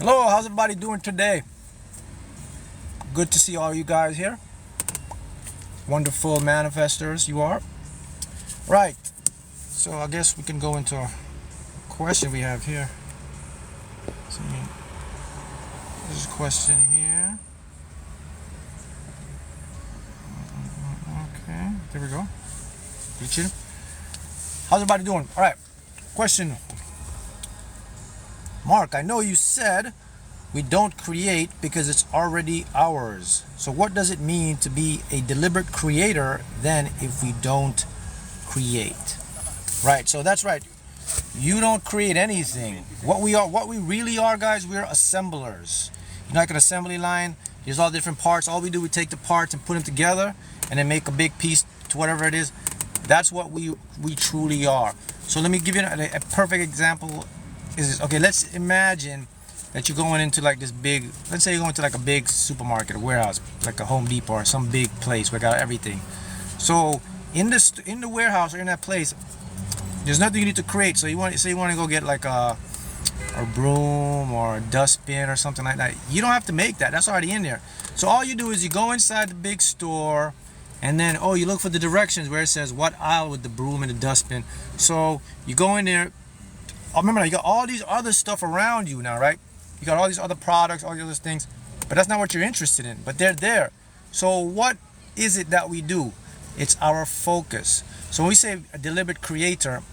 Hello, how's everybody doing today? Good to see all you guys here. Wonderful manifestors you are. Right, so I guess we can go into a question we have here. See, there's a question here. Okay, there we go. Reaching. How's everybody doing? All right, question. Mark, I know you said we don't create because it's already ours. So what does it mean to be a deliberate creator then if we don't create? Right, so that's right. You don't create anything. What we really are, guys, we're assemblers. You know, like an assembly line, there's all different parts. All we do, we take the parts and put them together and then make a big piece to whatever it is. That's what we truly are. So let me give you a perfect example. Okay, let's imagine that you're going into like this big, let's say you're going to like a big supermarket, a warehouse, like a Home Depot or some big place where got everything. So in the warehouse or in that place, there's nothing you need to create. So you want to go get like a broom or a dustbin or something like that. You don't have to make that. That's already in there. So all you do is you go inside the big store, and then you look for the directions where it says what aisle with the broom and the dustbin. So you go in there. Remember, you got all these other stuff around you now, right? You got all these other products, all these other things, but that's not what you're interested in, but they're there. So what is it that we do? It's our focus. So when we say a deliberate creator,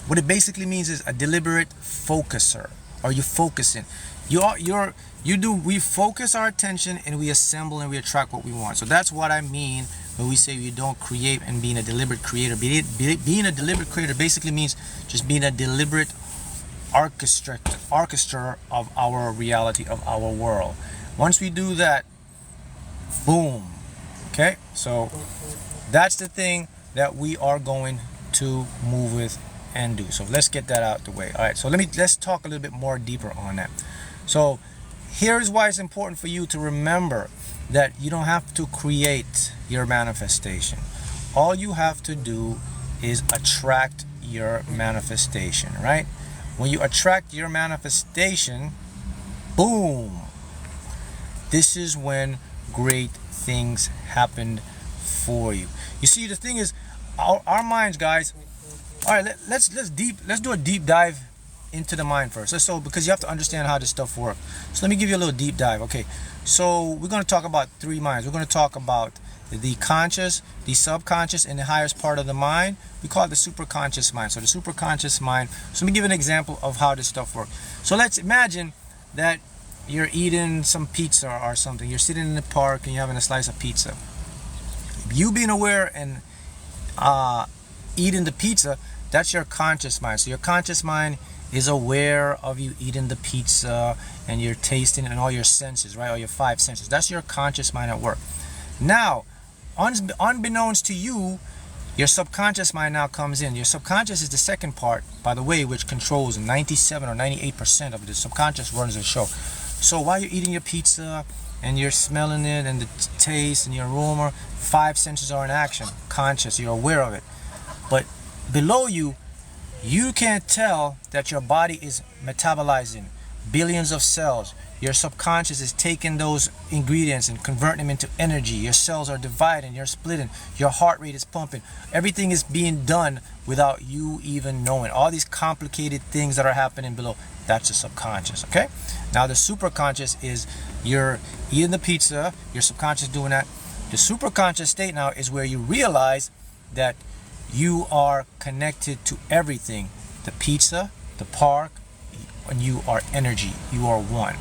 what it basically means is a deliberate focuser. Are you focusing? We focus our attention and we assemble and we attract what we want. So that's what I mean when we say you don't create and being a deliberate creator. Being a deliberate creator basically means just being a deliberate orchestra of our reality, of our world. Once we do that, boom. Okay, so that's the thing that we are going to move with and do. So let's get that out the way. All right, so let's talk a little bit more deeper on that. So here's why it's important for you to remember that you don't have to create your manifestation. All you have to do is attract your manifestation, right? When you attract your manifestation, boom, this is when great things happen for you. You see, the thing is, our minds, guys. All right, let's do a deep dive into the mind first. Because you have to understand how this stuff works. So let me give you a little deep dive. Okay, so we're going to talk about three minds. We're going to talk about the conscious, the subconscious, and the highest part of the mind. We call it the superconscious mind. So the superconscious mind. So let me give you an example of how this stuff works. So let's imagine that you're eating some pizza or something. You're sitting in the park and you're having a slice of pizza. You being aware and eating the pizza, that's your conscious mind. So your conscious mind is aware of you eating the pizza and you're tasting and all your senses, right? All your five senses. That's your conscious mind at work. Now, unbeknownst to you, your subconscious mind now comes in. Your subconscious is the second part, by the way, which controls 97 or 98% of the subconscious runs the show. So while you're eating your pizza and you're smelling it and the taste and your aroma, five senses are in action. Conscious, you're aware of it. But below you, you can't tell that your body is metabolizing billions of cells. Your subconscious is taking those ingredients and converting them into energy. Your cells are dividing, you're splitting, your heart rate is pumping. Everything is being done without you even knowing. All these complicated things that are happening below, that's the subconscious, okay? Now the superconscious is you're eating the pizza, your subconscious doing that. The superconscious state now is where you realize that you are connected to everything. The pizza, the park, and you are energy. You are one.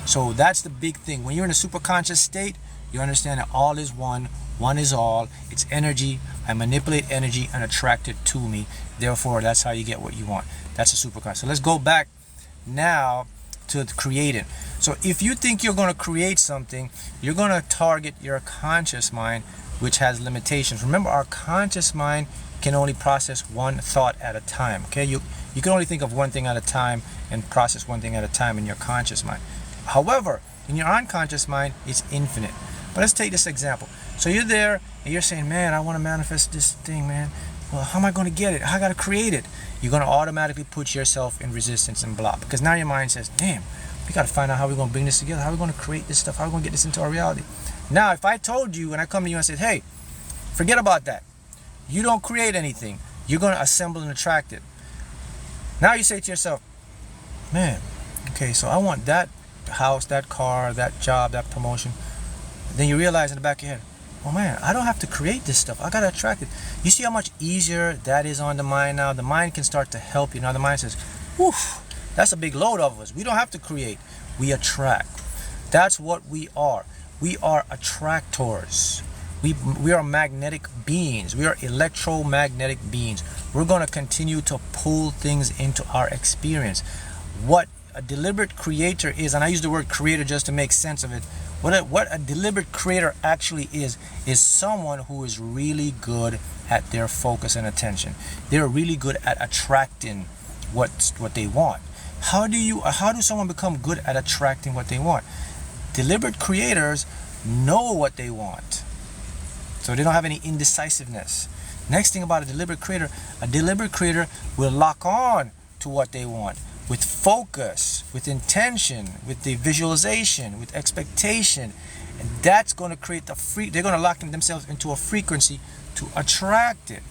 So that's the big thing. When you're in a superconscious state, you understand that all is one. One is all. It's energy. I manipulate energy and attract it to me. Therefore, that's how you get what you want. That's a superconscious. So let's go back now to creating. So if you think you're going to create something, you're going to target your conscious mind, which has limitations. Remember, our conscious mind can only process one thought at a time. Okay, you can only think of one thing at a time and process one thing at a time in your conscious mind. However, in your unconscious mind, it's infinite. But let's take this example. So you're there and you're saying, man, I want to manifest this thing, man. Well, how am I going to get it? I got to create it. You're going to automatically put yourself in resistance and block, because now your mind says, damn, We got to find out how we're going to bring this together, how we're going to create this stuff, how we're going to get this into our reality. Now, if I told you, and I come to you and said, hey, forget about that. You don't create anything. You're going to assemble and attract it. Now you say to yourself, man, okay, so I want that house, that car, that job, that promotion. Then you realize in the back of your head, oh man, I don't have to create this stuff. I got to attract it. You see how much easier that is on the mind now? The mind can start to help you. Now the mind says, woof, that's a big load off of us. We don't have to create. We attract. That's what we are. We are attractors. We are magnetic beings. We are electromagnetic beings. We're going to continue to pull things into our experience. What a deliberate creator is, and I use the word creator just to make sense of it. What a deliberate creator actually is someone who is really good at their focus and attention. They're really good at attracting what they want. How do someone become good at attracting what they want? Deliberate creators know what they want, so they don't have any indecisiveness. Next thing about a deliberate creator will lock on to what they want with focus, with intention, with the visualization, with expectation, and that's going to create they're going to lock themselves into a frequency to attract it.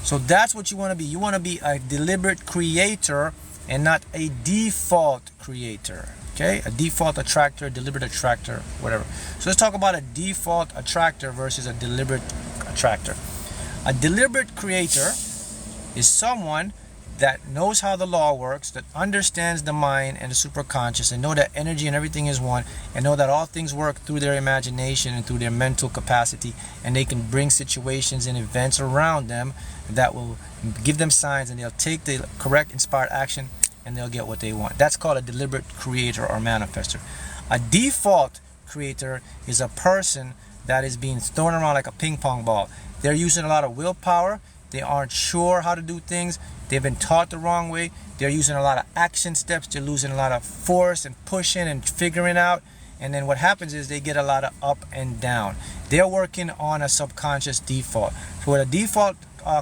So that's what you want to be. You want to be a deliberate creator and not a default creator. Okay, a default attractor, deliberate attractor, whatever. So let's talk about a default attractor versus a deliberate attractor. A deliberate creator is someone that knows how the law works, that understands the mind and the superconscious, and know that energy and everything is one, and know that all things work through their imagination and through their mental capacity, and they can bring situations and events around them that will give them signs, and they'll take the correct inspired action, and they'll get what they want. That's called a deliberate creator or manifester. A default creator is a person that is being thrown around like a ping pong ball. They're using a lot of willpower. They aren't sure how to do things. They've been taught the wrong way. They're using a lot of action steps. They're losing a lot of force and pushing and figuring out. And then what happens is they get a lot of up and down. They're working on a subconscious default. So what a default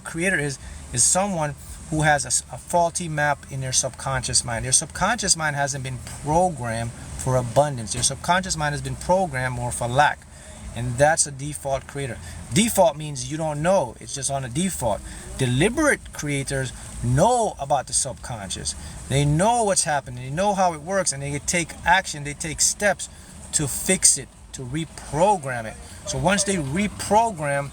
creator is someone who has a faulty map in their subconscious mind. Their subconscious mind hasn't been programmed for abundance. Their subconscious mind has been programmed more for lack. And that's a default creator. Default means you don't know. It's just on a default. Deliberate creators know about the subconscious. They know what's happening. They know how it works, and they take action. They take steps to fix it, to reprogram it. So once they reprogram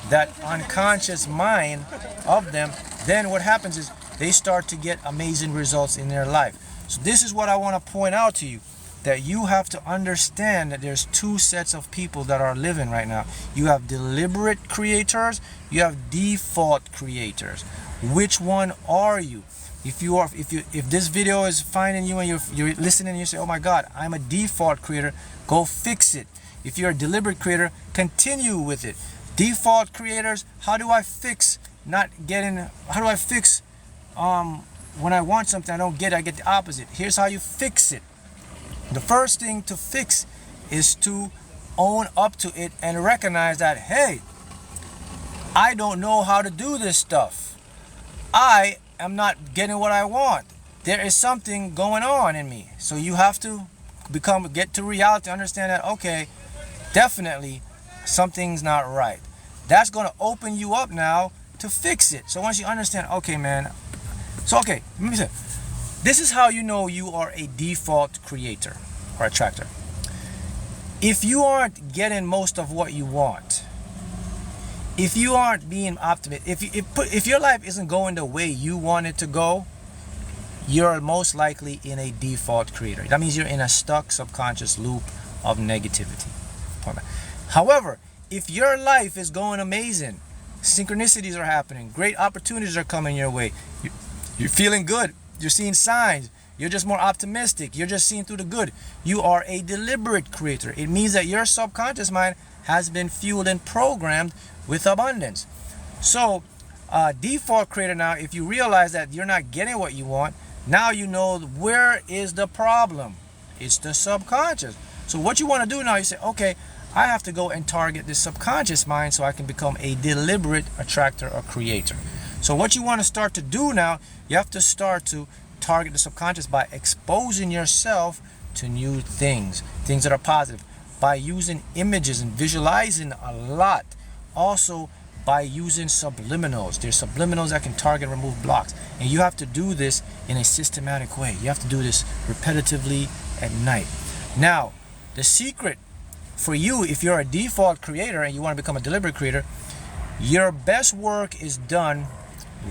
that unconscious mind of them, then what happens is they start to get amazing results in their life. So this is what I want to point out to you, that you have to understand that there's two sets of people that are living right now. You have deliberate creators, you have default creators. Which one are you? If this video is finding you and you're listening and you say, oh my God, I'm a default creator, go fix it. If you're a deliberate creator, continue with it. Default creators, how do I fix when I want something I don't get it, I get the opposite. Here's how you fix it. The first thing to fix is to own up to it and recognize that, hey, I don't know how to do this stuff. I am not getting what I want. There is something going on in me. So you have to get to reality, understand that, okay, definitely something's not right. That's going to open you up now to fix it. So once you understand, okay, man. So, okay, let me say, this is how you know you are a default creator or attractor. If you aren't getting most of what you want, if you aren't being optimistic, if your life isn't going the way you want it to go, you're most likely in a default creator. That means you're in a stuck subconscious loop of negativity. However, if your life is going amazing, synchronicities are happening, great opportunities are coming your way, you're feeling good, you're seeing signs, you're just more optimistic, you're just seeing through the good, you are a deliberate creator. It means that your subconscious mind has been fueled and programmed with abundance. So default creator, now if you realize that you're not getting what you want, now you know where is the problem. It's the subconscious. So what you want to do now, you say, okay, I have to go and target this subconscious mind so I can become a deliberate attractor or creator. So what you want to start to do now, you have to start to target the subconscious by exposing yourself to new things that are positive, by using images and visualizing a lot. Also by using subliminals. There's subliminals that can target and remove blocks, and you have to do this in a systematic way. You have to do this repetitively at night. Now, the secret for you, if you're a default creator and you want to become a deliberate creator, your best work is done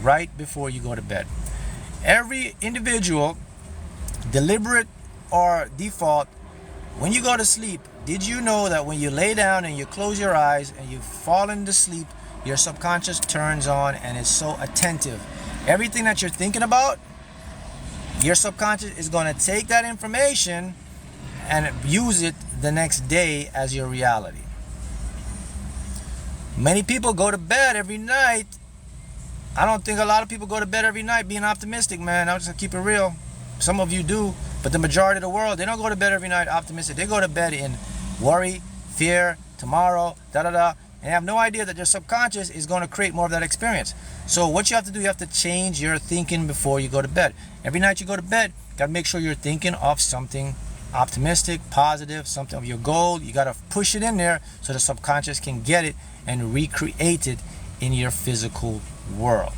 right before you go to bed. Every individual, deliberate or default, when you go to sleep, did you know that when you lay down and you close your eyes and you fall into sleep, your subconscious turns on and is so attentive? Everything that you're thinking about, your subconscious is going to take that information and use it the next day as your reality. Many people go to bed every night. I don't think a lot of people go to bed every night being optimistic, man. I'm just gonna keep it real. Some of you do, but the majority of the world, they don't go to bed every night optimistic. They go to bed in worry, fear, tomorrow, and they have no idea that their subconscious is going to create more of that experience. So what you have to do, you have to change your thinking before you go to bed. Every night you go to bed, you got to make sure you're thinking of something optimistic, positive, something of your goal. You got to push it in there so the subconscious can get it and recreate it in your physical world.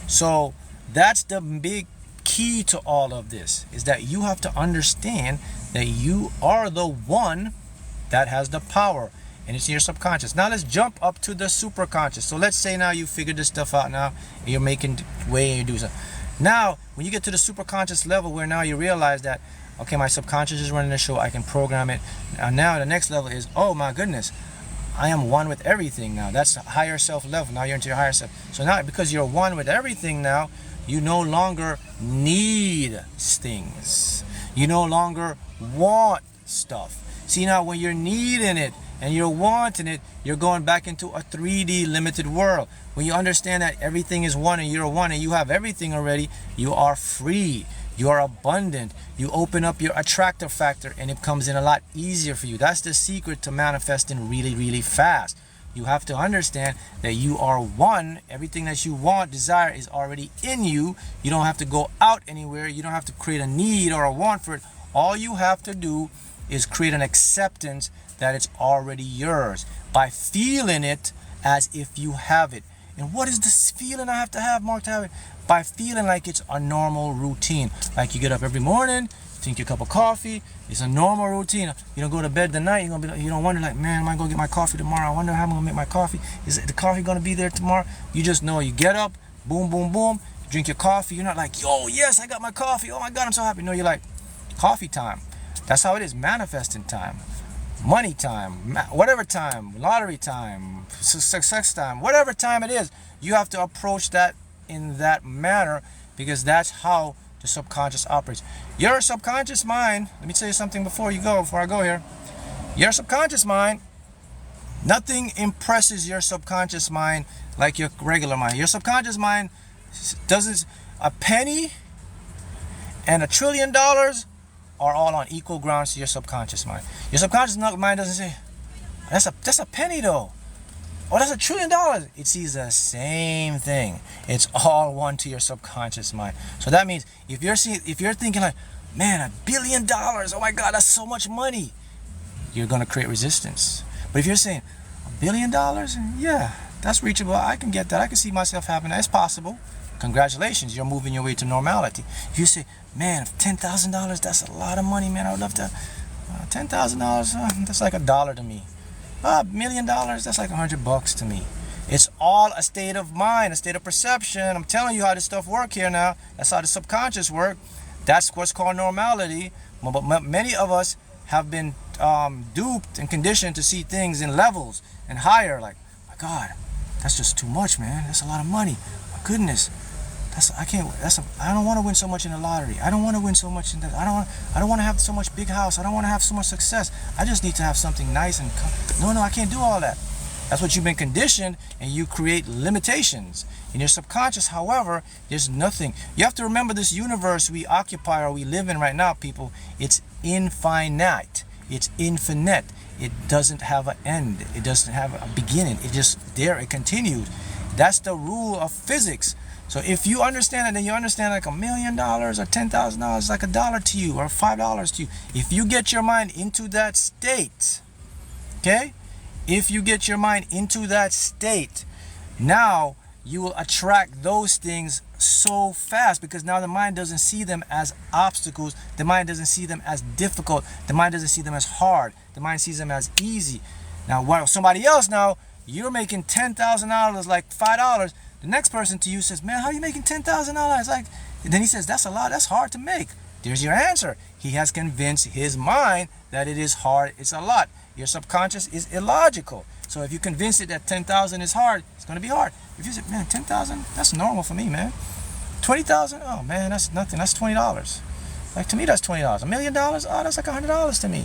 So that's the big key to all of this, is that you have to understand that you are the one that has the power, and it's in your subconscious. Now let's jump up to the superconscious. So let's say now you figured this stuff out now, and you're making way and you do something. Now when you get to the superconscious level, where now you realize that, okay, my subconscious is running the show, I can program it. Now the next level is, oh my goodness, I am one with everything now. That's a higher self level. Now you're into your higher self. So now, because you're one with everything now, you no longer need things. You no longer want stuff. See, now when you're needing it and you're wanting it, you're going back into a 3D limited world. When you understand that everything is one and you're one and you have everything already, you are free. You are abundant. You open up your attractive factor and it comes in a lot easier for you. That's the secret to manifesting really, really fast. You have to understand that you are one. Everything that you want, desire, is already in you. You don't have to go out anywhere. You don't have to create a need or a want for it. All you have to do is create an acceptance that it's already yours by feeling it as if you have it. And what is this feeling I have to have, Mark, to have it? By feeling like it's a normal routine. Like you get up every morning, drink your cup of coffee. It's a normal routine. You don't go to bed tonight. You don't wonder like, man, am I gonna get my coffee tomorrow? I wonder how I'm gonna make my coffee. Is the coffee gonna be there tomorrow? You just know. You get up, boom, boom, boom. You drink your coffee. You're not like, yo, yes, I got my coffee. Oh my God, I'm so happy. No, you're like, coffee time. That's how it is. Manifesting time, money time, whatever time, lottery time, success time, whatever time it is. You have to approach that in that manner, because that's how the subconscious operates. Your subconscious mind, let me tell you something before I go here. Your subconscious mind, nothing impresses your subconscious mind like your regular mind. Your subconscious mind doesn't, a penny and $1 trillion are all on equal grounds to your subconscious mind. Your subconscious mind doesn't say, that's a penny though. Oh, that's $1 trillion. It sees the same thing. It's all one to your subconscious mind. So that means if you're thinking like, man, $1 billion, oh my God, that's so much money, you're gonna create resistance. But if you're saying $1 billion, yeah, that's reachable. I can get that. I can see myself having that. It's possible. Congratulations, you're moving your way to normality. If you say, man, $10,000, that's a lot of money, man. I would love to. $10,000, that's like $1 to me. $1 million, that's like $100 to me. It's all a state of mind, a state of perception. I'm telling you how this stuff works here now. That's how the subconscious works. That's what's called normality. But many of us have been duped and conditioned to see things in levels and higher. Like, my God, that's just too much, man. That's a lot of money. My goodness. I don't want to win so much in the lottery. I don't want to win so much in that. I don't want to have so much big house. I don't want to have so much success. I just need to have something nice and no, I can't do all that. That's what you've been conditioned, and you create limitations in your subconscious. However, there's nothing. You have to remember, this universe we occupy or we live in right now, people, it's infinite. It's infinite. It doesn't have an end. It doesn't have a beginning. It just there. It continues. That's the rule of physics. So if you understand it, then you understand like $1 million or $10,000 is like $1 to you or $5 to you. If you get your mind into that state, okay? If you get your mind into that state, now you will attract those things so fast, because now the mind doesn't see them as obstacles. The mind doesn't see them as difficult. The mind doesn't see them as hard. The mind sees them as easy. Now, while somebody else, now you're making $10,000 like $5. The next person to you says, man, how are you making $10,000? Like, then he says, that's a lot. That's hard to make. There's your answer. He has convinced his mind that it is hard. It's a lot. Your subconscious is illogical. So if you convince it that 10,000 is hard, it's going to be hard. If you say, man, 10,000, that's normal for me, man. 20,000, oh man, that's nothing. That's $20. Like, to me, that's $20. $1 million, oh, that's like $100 to me.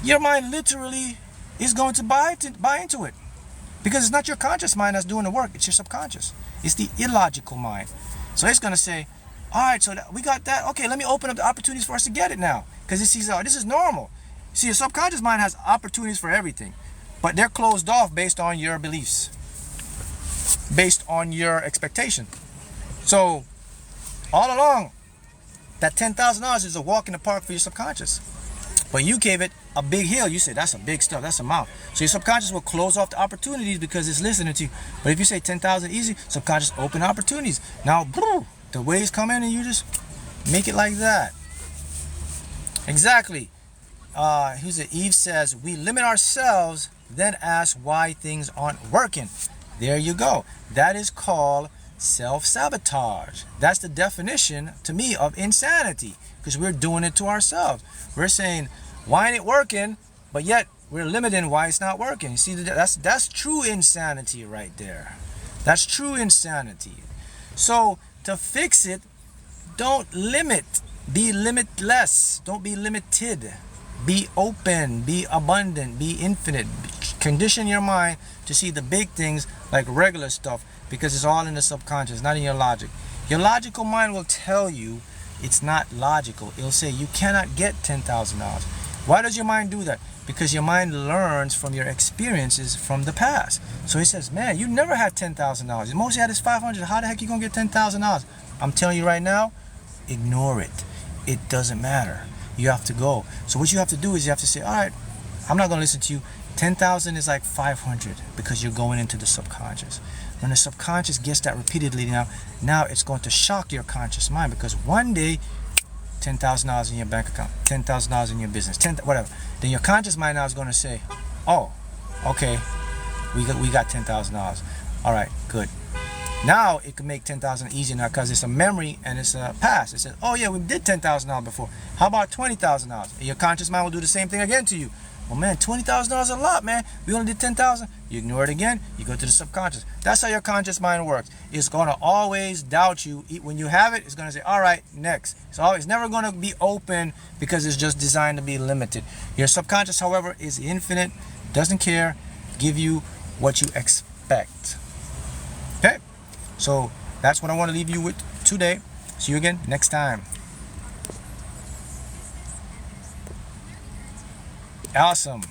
Your mind literally is going to buy into it, because it's not your conscious mind that's doing the work. It's your subconscious. It's the illogical mind. So it's going to say, all right, so we got that. Okay, let me open up the opportunities for us to get it now, because it sees, oh, this is normal. See, your subconscious mind has opportunities for everything, but they're closed off based on your beliefs, based on your expectation. So all along, that $10,000 is a walk in the park for your subconscious. But you gave it a big hill. You said, that's a big stuff. That's a mount. So your subconscious will close off the opportunities because it's listening to you. But if you say 10,000 easy, subconscious open opportunities. Now, the waves come in and you just make it like that. Exactly. Here's it. Eve says, we limit ourselves, then ask why things aren't working. There you go. That is called self-sabotage. That's the definition to me of insanity, because we're doing it to ourselves. We're saying, why ain't it working? But yet we're limiting why it's not working. You see, that's true insanity right there. That's true insanity. So to fix it, don't limit. Be limitless. Don't be limited. Be open. Be abundant. Be infinite. Condition your mind to see the big things like regular stuff, because it's all in the subconscious, not in your logic. Your logical mind will tell you it's not logical. It'll say you cannot get $10,000. Why does your mind do that? Because your mind learns from your experiences from the past. So he says, man, you never had $10,000. The most you had is $500. How the heck are you going to get $10,000? I'm telling you right now, ignore it. It doesn't matter. You have to go. So what you have to do is you have to say, all right, I'm not going to listen to you. 10,000 is like 500, because you're going into the subconscious. When the subconscious gets that repeatedly, now it's going to shock your conscious mind, because one day, $10,000 in your bank account, $10,000 in your business, whatever. Then your conscious mind now is going to say, oh, okay, we got $10,000. All right, good. Now it can make $10,000 easier now, because it's a memory and it's a past. It says, oh yeah, we did $10,000 before. How about $20,000? And your conscious mind will do the same thing again to you. Well, man, $20,000 is a lot, man. We only did $10,000. You ignore it again, you go to the subconscious. That's how your conscious mind works. It's going to always doubt you. When you have it, it's going to say, all right, next. It's never going to be open, because it's just designed to be limited. Your subconscious, however, is infinite, doesn't care, give you what you expect. Okay? So that's what I want to leave you with today. See you again next time. Awesome.